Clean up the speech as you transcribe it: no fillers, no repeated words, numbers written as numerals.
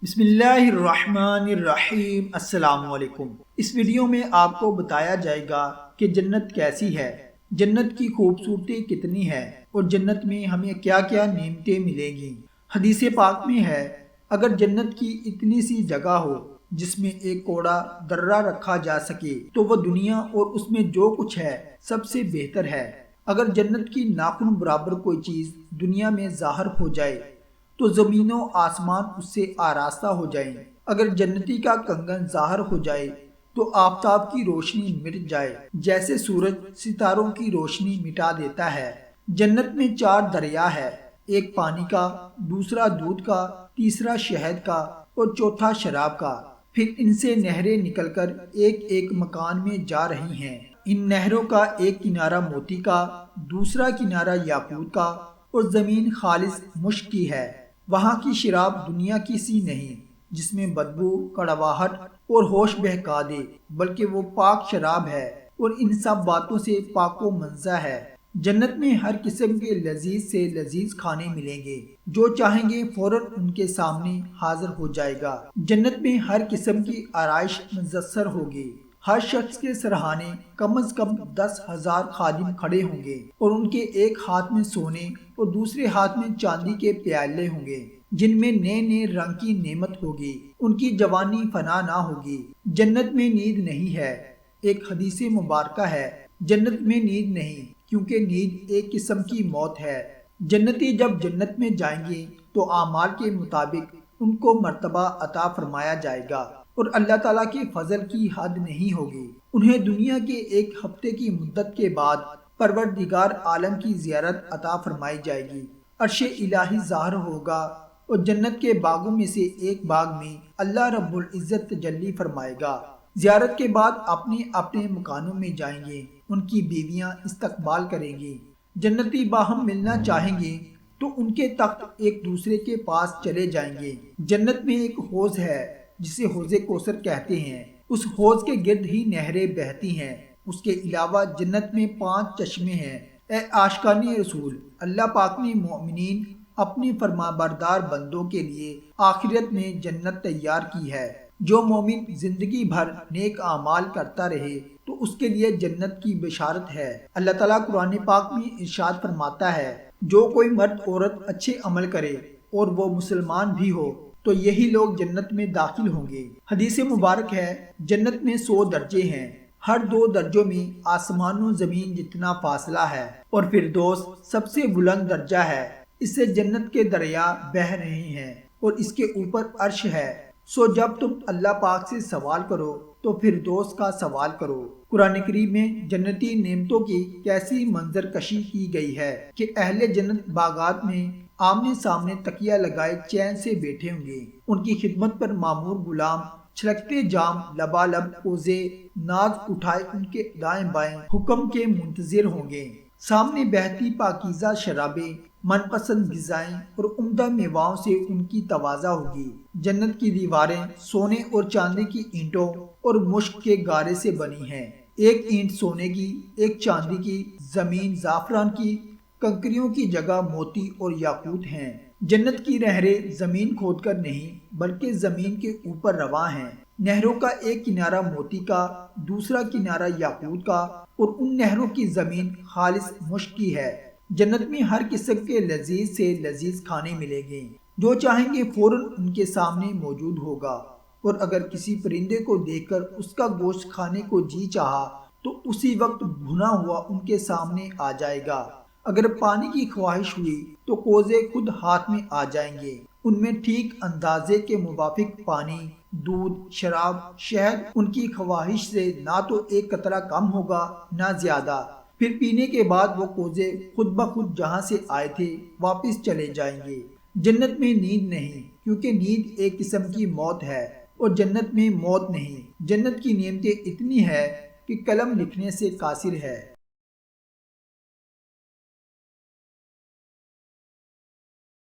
بسم اللہ الرحمن الرحیم۔ السلام علیکم۔ اس ویڈیو میں آپ کو بتایا جائے گا کہ جنت کیسی ہے، جنت کی خوبصورتی کتنی ہے اور جنت میں ہمیں کیا کیا نعمتیں ملیں گی۔ حدیث پاک میں ہے، اگر جنت کی اتنی سی جگہ ہو جس میں ایک کوڑا درہ رکھا جا سکے تو وہ دنیا اور اس میں جو کچھ ہے سب سے بہتر ہے۔ اگر جنت کی ناخن برابر کوئی چیز دنیا میں ظاہر ہو جائے تو زمین و آسمان اس سے آراستہ ہو جائیں۔ اگر جنتی کا کنگن ظاہر ہو جائے تو آفتاب کی روشنی مٹ جائے جیسے سورج ستاروں کی روشنی مٹا دیتا ہے۔ جنت میں 4 دریا ہے، ایک پانی کا، دوسرا دودھ کا، تیسرا شہد کا اور چوتھا شراب کا۔ پھر ان سے نہریں نکل کر ایک ایک مکان میں جا رہی ہیں۔ ان نہروں کا ایک کنارہ موتی کا، دوسرا کنارہ یاقوت کا اور زمین خالص مشک کی ہے۔ وہاں کی شراب دنیا کی سی نہیں جس میں بدبو، کڑواہٹ اور ہوش بہکا دے، بلکہ وہ پاک شراب ہے اور ان سب باتوں سے پاک و منزہ ہے۔ جنت میں ہر قسم کے لذیذ سے لذیذ کھانے ملیں گے، جو چاہیں گے فوراً ان کے سامنے حاضر ہو جائے گا۔ جنت میں ہر قسم کی آرائش میسر ہوگی۔ ہر شخص کے سرہانے کم از کم 10,000 خادم کھڑے ہوں گے اور ان کے ایک ہاتھ میں سونے اور دوسرے ہاتھ میں چاندی کے پیالے ہوں گے جن میں نئے نئے رنگ کی نعمت ہوگی۔ ان کی جوانی فنا نہ ہوگی۔ جنت میں نیند نہیں ہے۔ ایک حدیث مبارکہ ہے، جنت میں نیند نہیں، کیونکہ نیند ایک قسم کی موت ہے۔ جنتی جب جنت میں جائیں گے تو اعمال کے مطابق ان کو مرتبہ عطا فرمایا جائے گا اور اللہ تعالیٰ کے فضل کی حد نہیں ہوگی۔ انہیں دنیا کے ایک ہفتے کی مدت کے بعد پروردگار عالم کی زیارت عطا فرمائی جائے گی۔ عرش الہی ظاہر ہوگا اور جنت کے باغوں میں سے ایک باغ میں اللہ رب العزت تجلی فرمائے گا۔ زیارت کے بعد اپنے اپنے مکانوں میں جائیں گے، ان کی بیویاں استقبال کریں گی۔ جنتی باہم ملنا چاہیں گے تو ان کے تخت ایک دوسرے کے پاس چلے جائیں گے۔ جنت میں ایک حوض ہے جسے حوض کوثر کہتے ہیں، اس حوض کے گرد ہی نہریں بہتی ہیں۔ اس کے علاوہ جنت میں 5 چشمے ہیں۔ اے عاشقان رسول، اللہ پاک نے مومنین اپنے فرمانبردار بندوں کے لیے آخرت میں جنت تیار کی ہے۔ جو مومن زندگی بھر نیک اعمال کرتا رہے تو اس کے لیے جنت کی بشارت ہے۔ اللہ تعالیٰ قرآن پاک میں ارشاد فرماتا ہے، جو کوئی مرد عورت اچھے عمل کرے اور وہ مسلمان بھی ہو تو یہی لوگ جنت میں داخل ہوں گے۔ حدیث مبارک ہے، جنت میں 100 درجے ہیں، ہر 2 درجوں میں آسمان و زمین جتنا فاصلہ ہے، اور فردوس سب سے بلند درجہ ہے۔ اس سے جنت کے دریا بہہ رہے ہیں اور اس کے اوپر عرش ہے۔ سو جب تم اللہ پاک سے سوال کرو تو فردوس کا سوال کرو۔ قرآن کریم میں جنتی نعمتوں کی کیسی منظر کشی کی گئی ہے کہ اہل جنت باغات میں آمنے سامنے تکیہ لگائے چین سے بیٹھے ہوں گے۔ ان کی خدمت پر مامور غلام چھلکتے جام لبالب کوزے ناز اٹھائے ان کے دائیں بائیں حکم کے منتظر ہوں گے۔ سامنے بہتی پاکیزہ شرابیں، من پسند غذائیں اور عمدہ میووں سے ان کی توازہ ہوگی۔ جنت کی دیواریں سونے اور چاندی کی اینٹوں اور مشک کے گارے سے بنی ہیں۔ ایک اینٹ سونے کی، ایک چاندی کی، زمین زعفران کی، کنکریوں کی جگہ موتی اور یاقوت ہیں۔ جنت کی نہریں زمین کھود کر نہیں بلکہ زمین کے اوپر رواں ہیں۔ نہروں کا ایک کنارہ موتی کا، دوسرا کنارہ یاقوت کا اور ان نہروں کی زمین خالص مشک کی ہے۔ جنت میں ہر قسم کے لذیذ سے لذیذ کھانے ملیں گے، جو چاہیں گے فوراً ان کے سامنے موجود ہوگا، اور اگر کسی پرندے کو دیکھ کر اس کا گوشت کھانے کو جی چاہا تو اسی وقت بھنا ہوا ان کے سامنے آ جائے گا۔ اگر پانی کی خواہش ہوئی تو کوزے خود ہاتھ میں آ جائیں گے۔ ان میں ٹھیک اندازے کے موافق پانی، دودھ، شراب، شہد ان کی خواہش سے نہ تو ایک قطرہ کم ہوگا نہ زیادہ۔ پھر پینے کے بعد وہ کوزے خود بخود جہاں سے آئے تھے واپس چلے جائیں گے۔ جنت میں نیند نہیں، کیونکہ نیند ایک قسم کی موت ہے، اور جنت میں موت نہیں۔ جنت کی نعمتیں اتنی ہے کہ قلم لکھنے سے قاصر ہے۔